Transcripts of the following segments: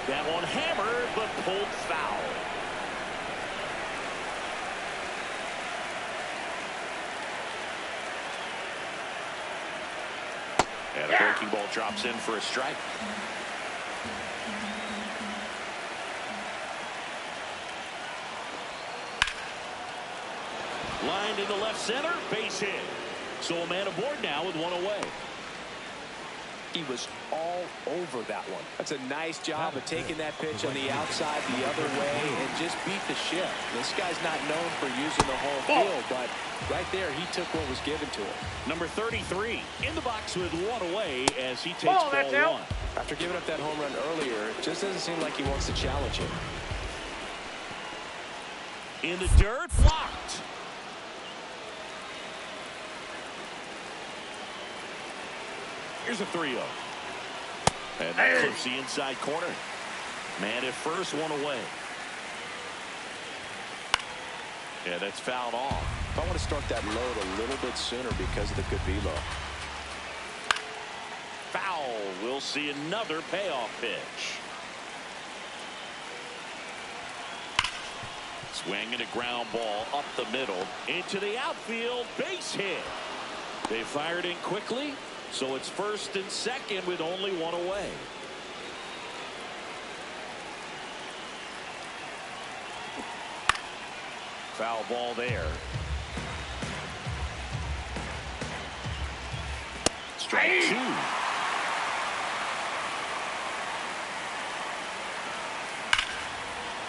That one hammered, but pulled foul. And a breaking ball drops in for a strike. Lined in the left center, base hit. So a man aboard now with one away. He was all over that one. That's a nice job of taking that pitch on the outside the other way and just beat the ship. This guy's not known for using the whole field, but right there he took what was given to him. Number 33 in the box with one away as he takes ball one. After giving up that home run earlier, it just doesn't seem like he wants to challenge him. In the dirt, blocked. Here's a 3-0. And that clips the inside corner. Man at first, one away. Yeah, that's fouled off. I want to start that load a little bit sooner because of the good velo. Foul. We'll see another payoff pitch. Swinging a ground ball up the middle into the outfield, base hit. They fired in quickly. So it's first and second with only one away. Foul ball there. Strike two.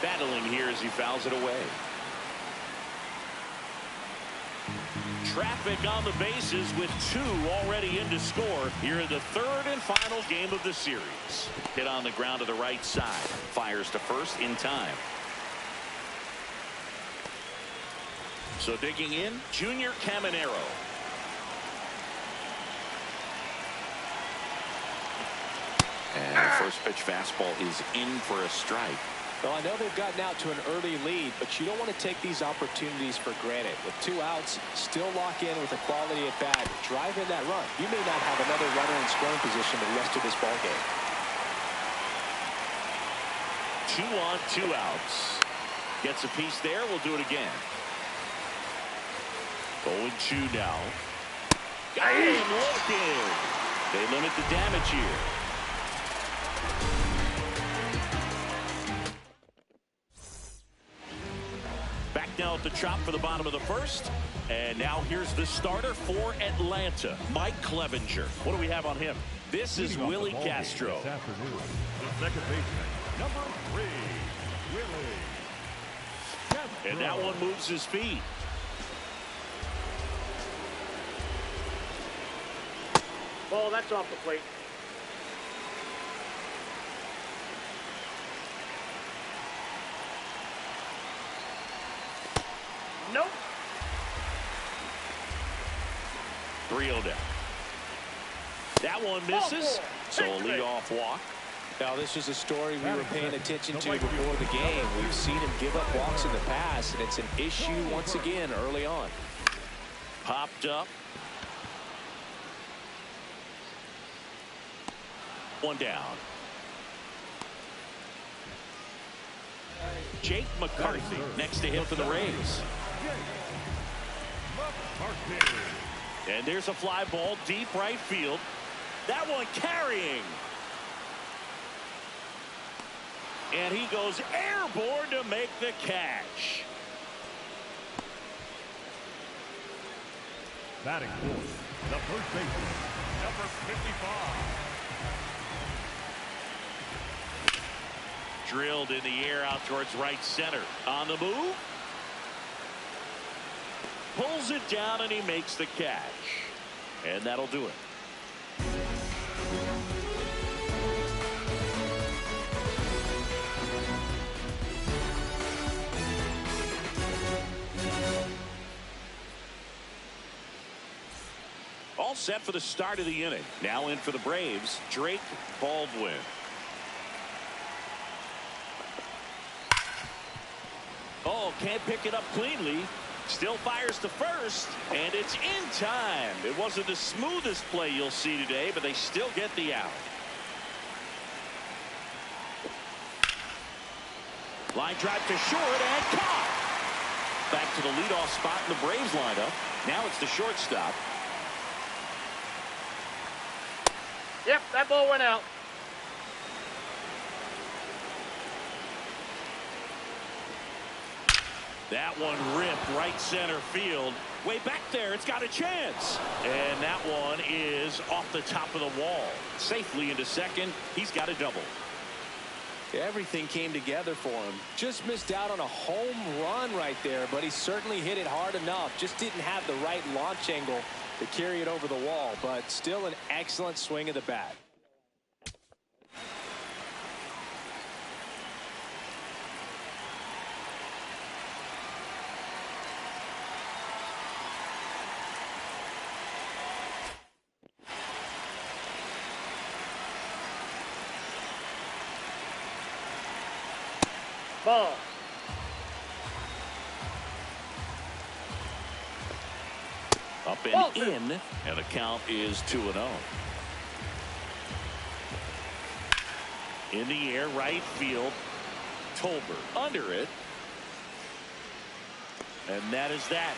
Battling here as he fouls it away. Traffic on the bases with two already in to score here in the third and final game of the series. Hit on the ground to the right side. Fires to first in time. So digging in, Junior Caminero. And the first pitch fastball is in for a strike. Well, I know they've gotten out to an early lead, but you don't want to take these opportunities for granted. With two outs, still lock in with a quality at bat. Drive in that run. You may not have another runner in scoring position the rest of this ball game. 2 on, 2 outs. Gets a piece there. We'll do it again. 0-2 now. Got him looking. They limit the damage here. Back now at the chop for the bottom of the first. And now here's the starter for Atlanta, Mike Clevenger. What do we have on him? This is Willie Castro. This afternoon, the second baseman, number 3, Willie Castro. And that one moves his feet. Ball, that's off the plate. Nope. 3-0 down. That one misses. So a leadoff walk. Now, this is a story we were paying attention to before the game. We've seen him give up walks in the past, and it's an issue once again early on. Popped up. One down. Jake McCarthy next to him for the Rays. And there's a fly ball deep right field. That one carrying. And he goes airborne to make the catch. Batting fourth, the first baseman, number 55. Drilled in the air out towards right center. On the move. Pulls it down and he makes the catch. And that'll do it. All set for the start of the inning. Now in for the Braves, Drake Baldwin. Oh, can't pick it up cleanly. Still fires to first, and it's in time. It wasn't the smoothest play you'll see today, but they still get the out. Line drive to short and caught. Back to the leadoff spot in the Braves lineup. Now it's the shortstop. Yep, that ball went out. That one ripped right center field. Way back there, it's got a chance. And that one is off the top of the wall. Safely into second. He's got a double. Everything came together for him. Just missed out on a home run right there, but he certainly hit it hard enough. Just didn't have the right launch angle to carry it over the wall, but still an excellent swing of the bat. Ball. Up and in, and the count is 2-0. In the air, right field. Tolbert under it. And that is that.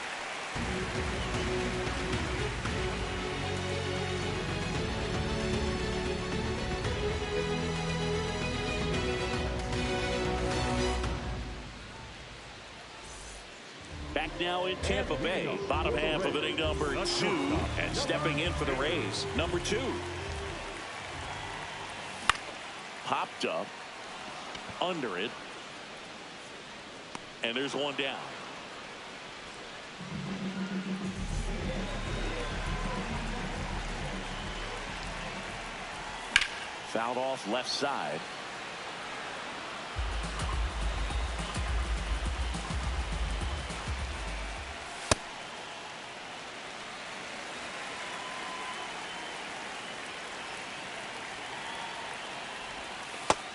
Back now in Tampa Bay, bottom half of inning number 2, and stepping in for the Rays, number 2. Popped up, under it, and there's one down. Fouled off left side.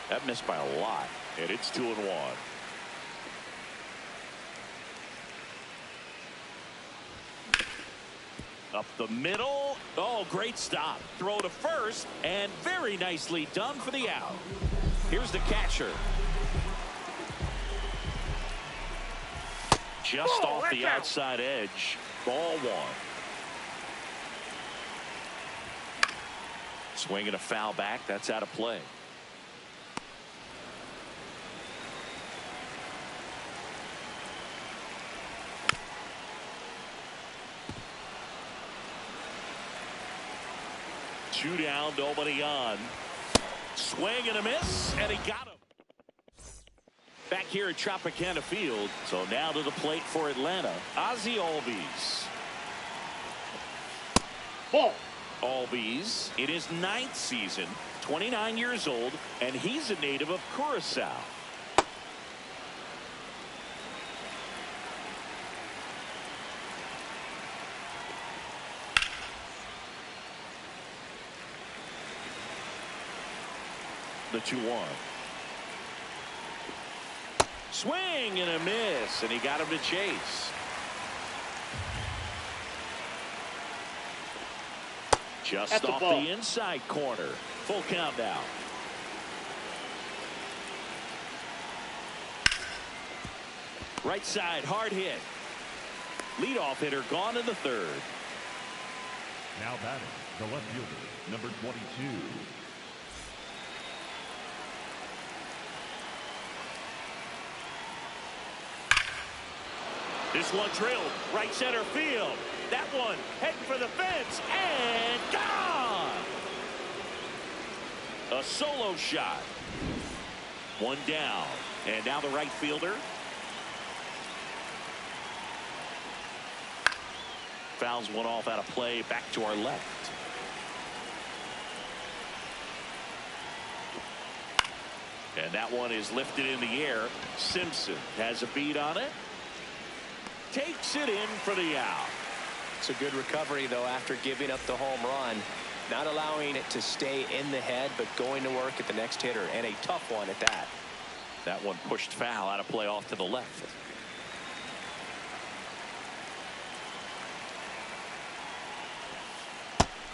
That missed by a lot, and it's 2-1. Up the middle. Oh, great stop. Throw to first, and very nicely done for the out. Here's the catcher. Just off the outside edge. Ball 1. Swinging a foul back. That's out of play. Two down, nobody on. Swing and a miss, and he got him. Back here at Tropicana Field. So now to the plate for Atlanta, Ozzie Albies. Ball. Albies in his 9th season, 29 years old, and he's a native of Curacao. The 2-1. Swing and a miss, and he got him to chase. Just off the inside corner. Full count now. Right side, hard hit. Leadoff hitter gone in the 3rd. Now batting, the left fielder, number 22. This one drilled right center field. That one heading for the fence and gone. A solo shot. One down, and now the right fielder. Fouls one off out of play. Back to our left. And that one is lifted in the air. Simpson has a beat on it. Takes it in for the out. It's a good recovery, though, after giving up the home run. Not allowing it to stay in the head, but going to work at the next hitter, and a tough one at that. That one pushed foul out of play off to the left.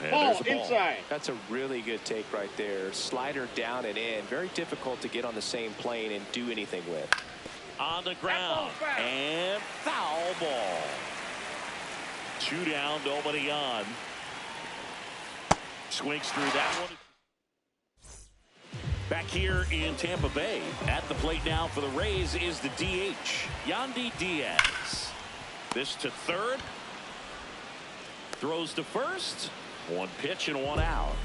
And Ball there's a ball. inside. That's a really good take right there. Slider down and in. Very difficult to get on the same plane and do anything with. On the ground. And foul ball. 2 down, nobody on. Swings through that one. Back here in Tampa Bay, at the plate now for the Rays is the DH, Yandy Diaz. This to third. Throws to first. 1 pitch and 1 out.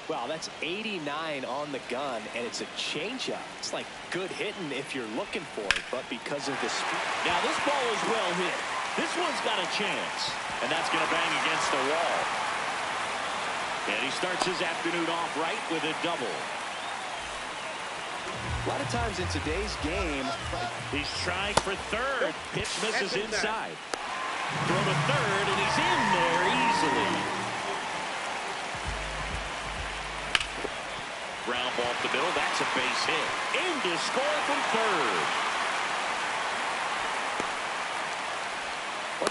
Wow, that's 89 on the gun, and it's a changeup. It's like good hitting if you're looking for it, but because of the speed. Now this ball is well hit. This one's got a chance, and that's going to bang against the wall. And he starts his afternoon off right with a double. A lot of times in today's game, He's trying for third. Pitch misses inside. Throw to third, and he's in there easily. Ground ball up the middle. That's a base hit. In to score from third.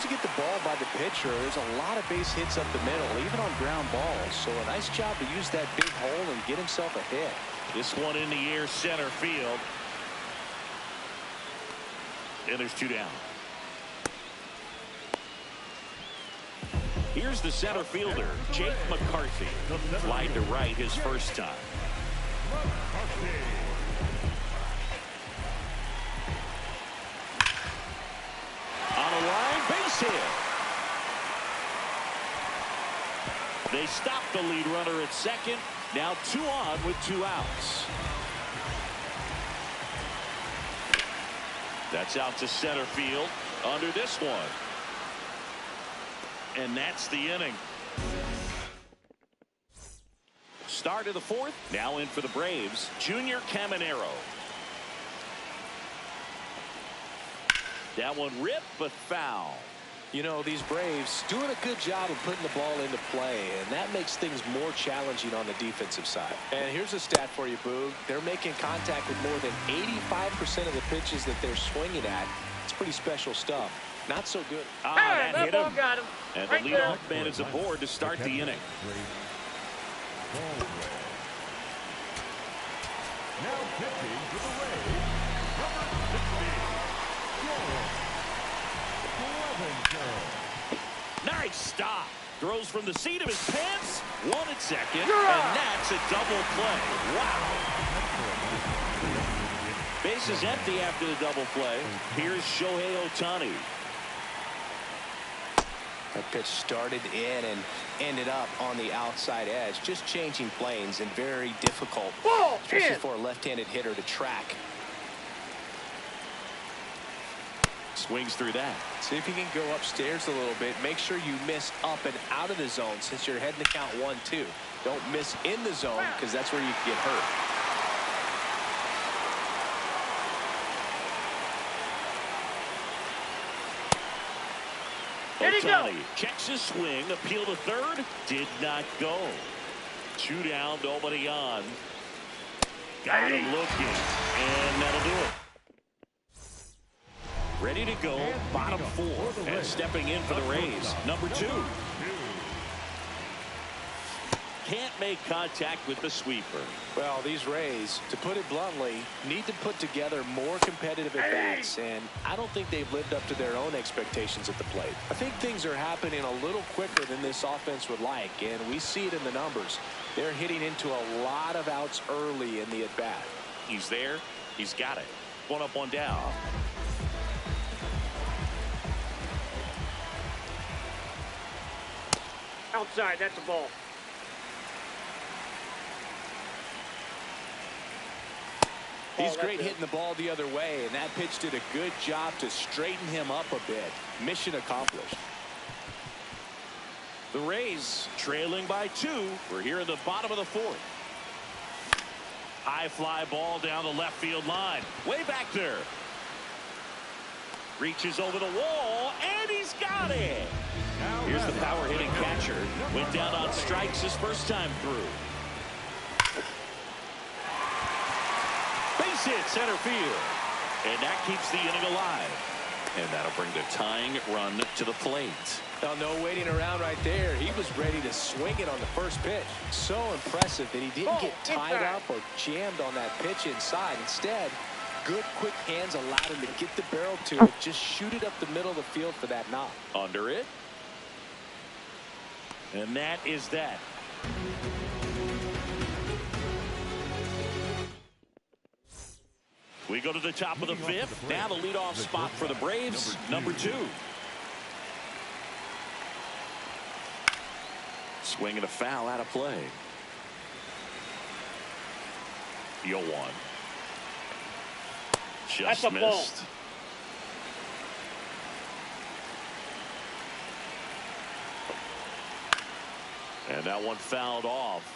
once you get the ball by the pitcher, there's a lot of base hits up the middle, even on ground balls. So a nice job to use that big hole and get himself a hit. This one in the air, center field. And there's 2 down. Here's the center fielder, Jake McCarthy. Fly to right his first time. On a line, base hit. They stop the lead runner at second. Now 2 on with 2 outs. That's out to center field under this one. And that's the inning. Start of the 4th. Now in for the Braves, Junior Caminero. That one ripped, but foul. You know, these Braves doing a good job of putting the ball into play, and that makes things more challenging on the defensive side. And here's a stat for you, Boog. They're making contact with more than 85% of the pitches that they're swinging at. It's pretty special stuff. Not so good. That hit him. Got him. And Right the there. leadoff man is aboard to start the inning. Now pitching for the Rays, number 60, Nice stop. Throws from the seat of his pants. 1 at second. You're And that's a double play. Wow. Base is empty after the double play. Here's Shohei Ohtani. That pitch started in and ended up on the outside edge, just changing planes, and very difficult, Ball especially in. for a left-handed hitter to track. Swings through that. See if you can go upstairs a little bit. Make sure you miss up and out of the zone since you're heading to count 1-2. Don't miss in the zone because that's where you can get hurt. There you go. Ohtani checks his swing. Appeal to third. Did not go. 2 down, nobody on. Got him looking. And that'll do it. Ready to go, bottom 4. And stepping in for the Rays, number 2. Can't make contact with the sweeper. Well, these Rays, to put it bluntly, need to put together more competitive at-bats, and I don't think they've lived up to their own expectations at the plate. I think things are happening a little quicker than this offense would like, and we see it in the numbers. They're hitting into a lot of outs early in the at-bat. He's there. He's got it. 1 up, 1 down. Outside, that's a ball. He's great hitting the ball the other way, and that pitch did a good job to straighten him up a bit. Mission accomplished. The Rays trailing by 2. We're here in the bottom of the 4th. High fly ball down the left field line. Way back there. Reaches over the wall, and he's got it. Here's the power hitting catcher. Went down on strikes his first time through. Base hit center field. And that keeps the inning alive. And that'll bring the tying run to the plate. Oh, no waiting around right there. He was ready to swing it on the first pitch. So impressive that he didn't get tied up or jammed on that pitch inside. Instead, good quick hands allowed him to get the barrel to it, just shoot it up the middle of the field for that knock. Under it. And that is that. We go to the top of the fifth. Now the leadoff spot for the Braves, number 2. Swing and a foul out of play. 0-1. Just missed. And that one fouled off.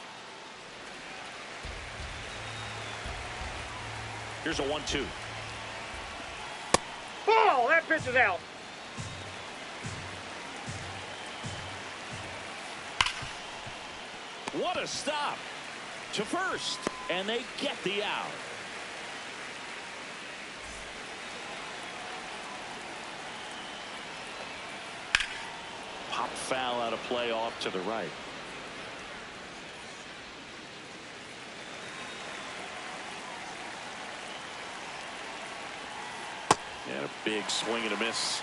Here's a 1-2. Ball! That pitch is out. What a stop to first, and they get the out. Pop foul out of play off to the right. And a big swing and a miss.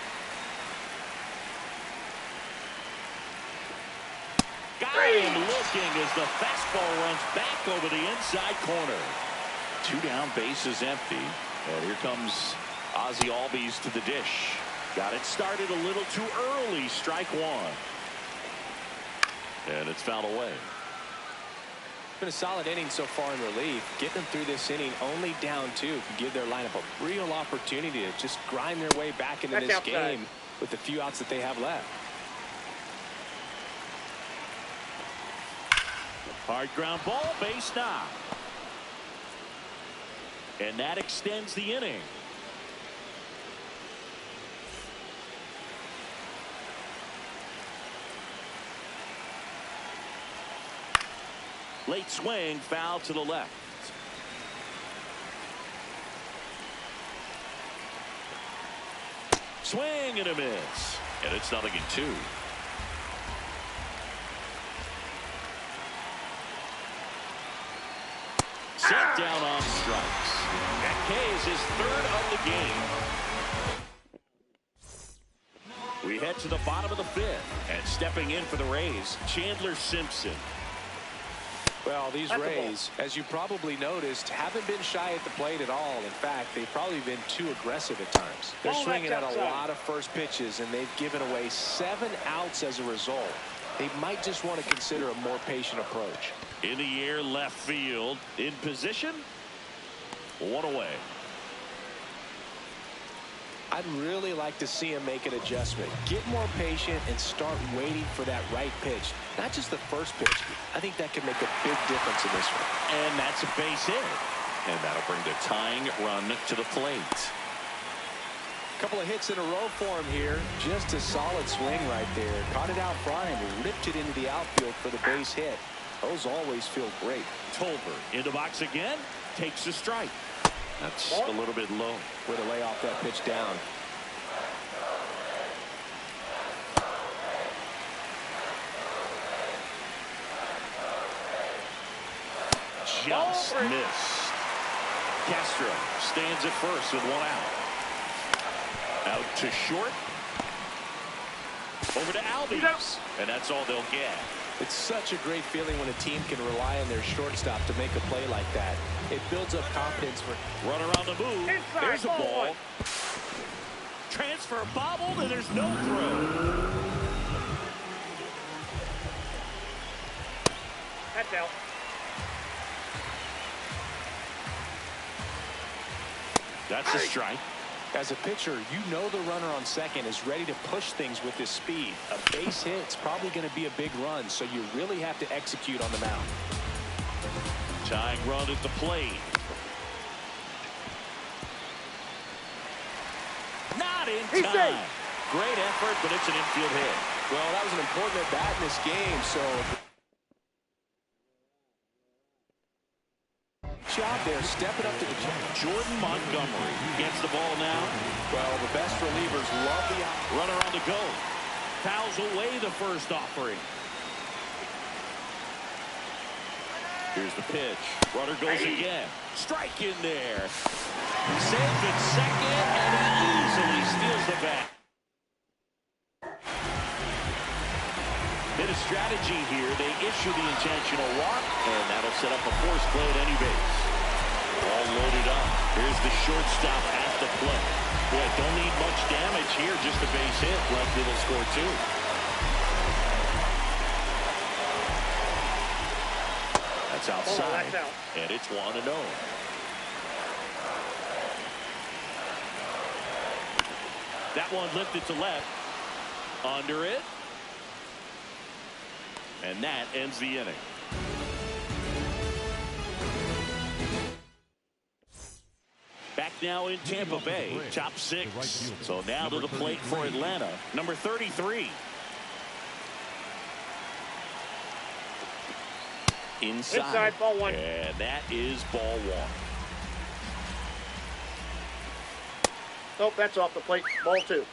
Got him looking as the fastball runs back over the inside corner. 2 down, bases empty. And here comes Ozzie Albies to the dish. Got it started a little too early. Strike 1. And it's fouled away. Been a solid inning so far in relief. Getting them through this inning only down 2 can give their lineup a real opportunity to just grind their way back into this game with the few outs that they have left. Hard ground ball, base knock. And that extends the inning. Late swing, foul to the left. Swing and a miss. And it's 0-2. Set down on strikes. That K is his 3rd of the game. We head to the bottom of the 5th. And stepping in for the Rays, Chandler Simpson. Well, these Rays, as you probably noticed, haven't been shy at the plate at all. In fact, they've probably been too aggressive at times. They're swinging at a lot of first pitches, and they've given away 7 outs as a result. They might just want to consider a more patient approach. In the air, left field. In position. 1 away. I'd really like to see him make an adjustment. Get more patient and start waiting for that right pitch. Not just the first pitch. I think that could make a big difference in this one. And that's a base hit. And that'll bring the tying run to the plate. A couple of hits in a row for him here. Just a solid swing right there. Caught it out front and ripped it into the outfield for the base hit. Those always feel great. Tolbert in the box again. Takes a strike. That's a little bit low. Way to lay off that pitch down. Just missed. Castro stands at first with 1 out. Out to short. Over to Albies. And that's all they'll get. It's such a great feeling when a team can rely on their shortstop to make a play like that. It builds up confidence. Runner on the move. There's a ball. Transfer bobbled, and there's no throw. That's out. That's a strike. As a pitcher, you know the runner on second is ready to push things with his speed. A base hit's probably going to be a big run, so you really have to execute on the mound. Tying run at the plate. Not in time. safe. Great effort, but it's an infield hit. Well, that was an important at bat in this game, so job there, stepping up to the challenge. Jordan Montgomery gets the ball now. Well, the best relievers love the runner on the go. Fouls away the first offering. Here's the pitch. Runner goes again. Strike in there. Saves at second, and he easily steals the bat. Bit of strategy here. They issue the intentional walk, and that'll set up a force play at any base. All loaded up. Here's the shortstop at the plate. Boy, don't need much damage here, just a base hit. Likely they'll score two. That's outside, that's out. and it's 1-0. That one lifted to left. Under it. And that ends the inning. Back now in Tampa Bay, top six. So now to the plate for Atlanta, number 33. Inside, ball one. And that is ball one. Nope, that's off the plate. Ball two.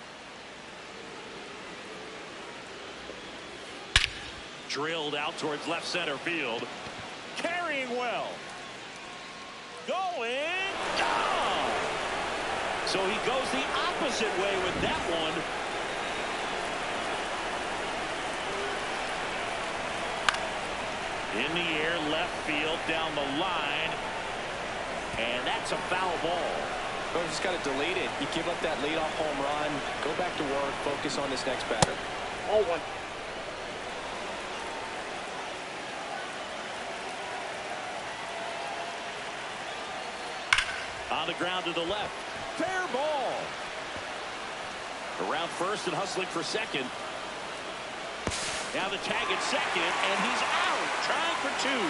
Drilled out towards left center field. Carrying well. Going down. So he goes the opposite way with that one. In the air, left field, down the line. And that's a foul ball. Well, just got to delete it. You give up that leadoff home run. Go back to work. Focus on this next batter. Ball one. On the ground to the left. Fair ball. Around first and hustling for second. Now the tag at second, and he's out. Trying for two.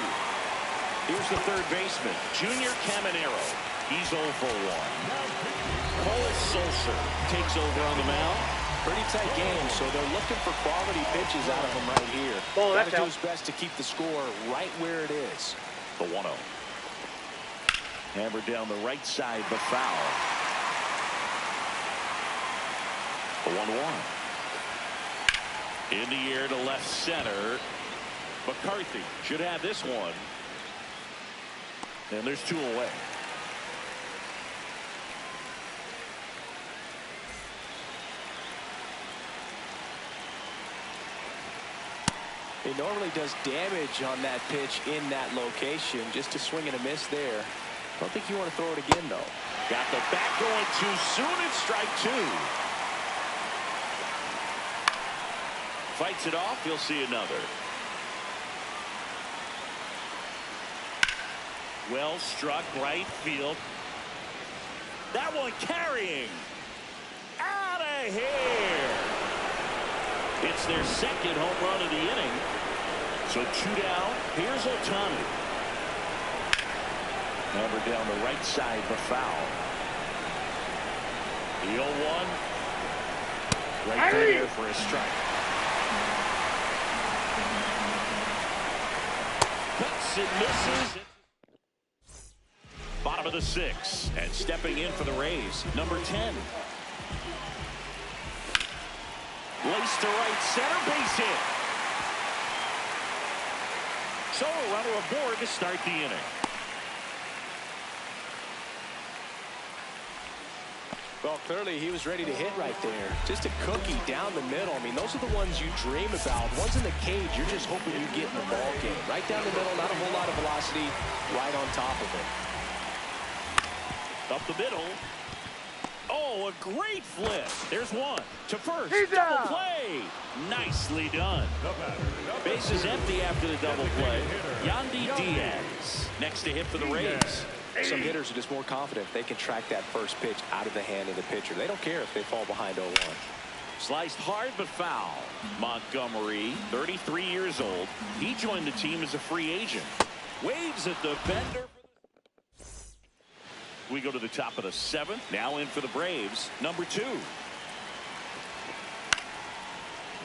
Here's the third baseman, Junior Caminero. He's 0 for 1. Cole Sulser takes over on the mound. Pretty tight game, so they're looking for quality pitches out of him right here. Ball, got to that's do out. his best to keep the score right where it is. The 1-0. Hammered down the right side, but foul. The 1-1. In the air to left center. McCarthy should have this one. And there's two away. He normally does damage on that pitch in that location. Just a swing and a miss there. Don't think you want to throw it again, though. Got the bat going too soon. It's strike two. Fights it off. You'll see another. Well struck right field. That one carrying. Out of here. It's their second home run of the inning. So two down. Here's Ohtani. Hammered down the right side, but foul. The 0-1. Right there for a strike. Cuts and misses. Bottom of the 6th. And stepping in for the Rays, number 10. Lace to right center, base hit. So a runner aboard to start the inning. Well, clearly he was ready to hit right there. Just a cookie down the middle. I mean, those are the ones you dream about. Ones in the cage, you're just hoping you get in the ball game. Right down the middle, not a whole lot of velocity, right on top of it. Up the middle. Oh, a great flip. There's one to first. He's Double out. play. Nicely done. Base is empty after the double play. Yandy Diaz next to hit for the Rays. Some hitters are just more confident they can track that first pitch out of the hand of the pitcher. They don't care if they fall behind 0-1. Sliced hard but foul. Montgomery, 33 years old. He joined the team as a free agent. Waves at the bender. We go to the top of the 7th. Now in for the Braves, number 2.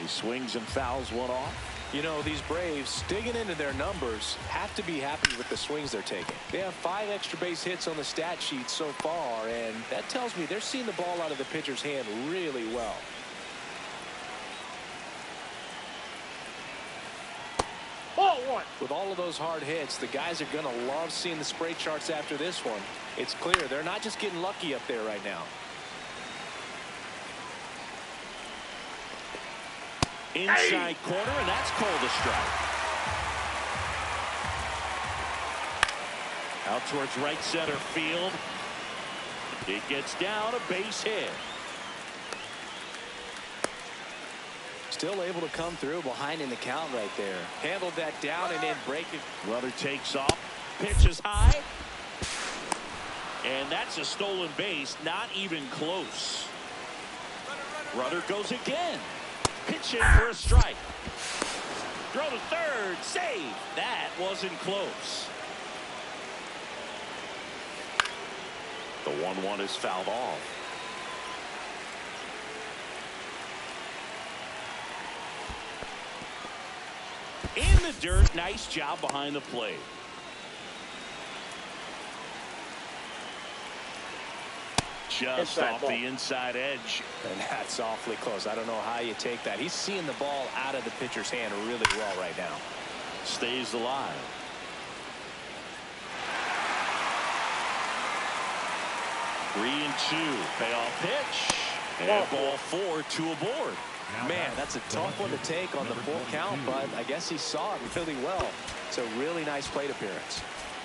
He swings and fouls one off. You know, these Braves, digging into their numbers, have to be happy with the swings they're taking. They have 5 extra base hits on the stat sheet so far, and that tells me they're seeing the ball out of the pitcher's hand really well. Ball 1. With all of those hard hits, the guys are going to love seeing the spray charts after this one. It's clear they're not just getting lucky up there right now. Inside corner, and that's called a strike. Out towards right center field. It gets down, a base hit. Still able to come through behind in the count right there. Handled that down and then break it. Runner takes off, pitches high. And that's a stolen base, not even close. Runner goes again. Pitching for a strike. Throw to third, save. That wasn't close. The 1-1 is fouled off. In the dirt, nice job behind the plate. Just off the inside edge. And that's awfully close. I don't know how you take that. He's seeing the ball out of the pitcher's hand really well right now. Stays alive. Three and 2. Payoff pitch. And ball 4, 2 aboard. Man, that's a tough one to take on the full count, but I guess he saw it really well. It's a really nice plate appearance.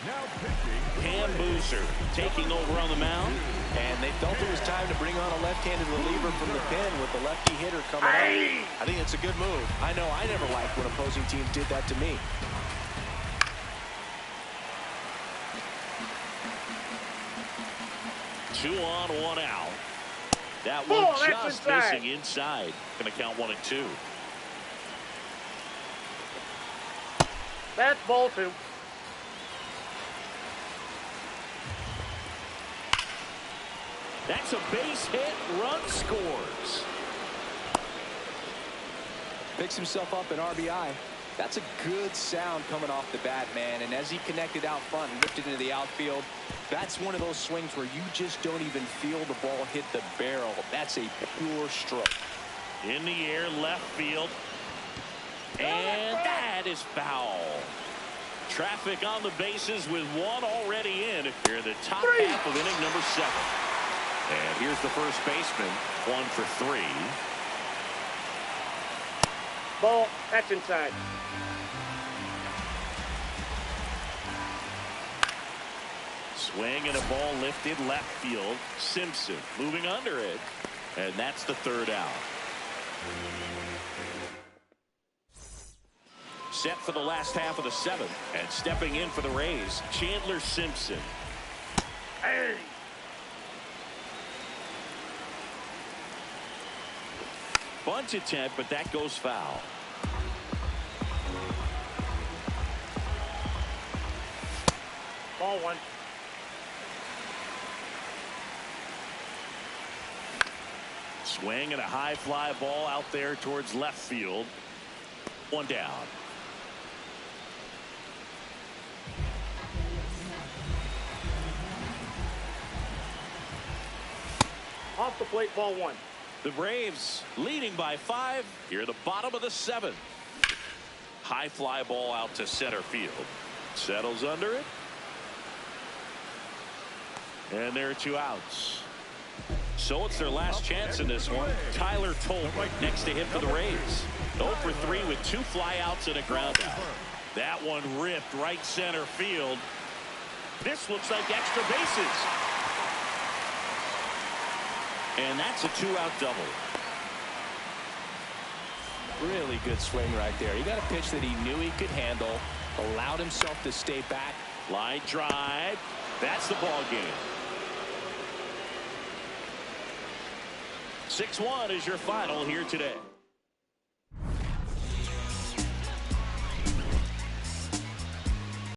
Now pitching. Cam Boozer taking over on the mound. And they felt it was time to bring on a left-handed reliever from the pen with the lefty hitter coming up. I think it's a good move. I know I never liked when opposing teams did that to me. Two on, 1 out. That one just missing inside. Going to count 1 and 2. That's ball 2. That's a base hit. Run scores. Picks himself up an RBI. That's a good sound coming off the bat, man. And as he connected out front and lifted into the outfield, that's one of those swings where you just don't even feel the ball hit the barrel. That's a pure stroke. In the air, left field. And that is foul. Traffic on the bases with 1 already in here in the top half of inning number 7. And here's the first baseman, 1 for 3. Ball, that's inside. Swing and a ball lifted left field. Simpson moving under it. And that's the 3rd out. Set for the last half of the 7th. And stepping in for the Rays, Chandler Simpson. Hey. Bunt attempt, but that goes foul. Ball 1. Swing and a high fly ball out there towards left field. 1 down. Off the plate, ball 1. The Braves leading by 5 here at the bottom of the 7th. High fly ball out to center field. Settles under it. And there are 2 outs. So it's their last chance in this one. Tyler Tolton next to hit for the Rays. 0 for 3 with 2 flyouts and a ground out. That one ripped right center field. This looks like extra bases. And that's a 2-out double. Really good swing right there. He got a pitch that he knew he could handle, allowed himself to stay back. Line drive. That's the ball game. 6-1 is your final here today.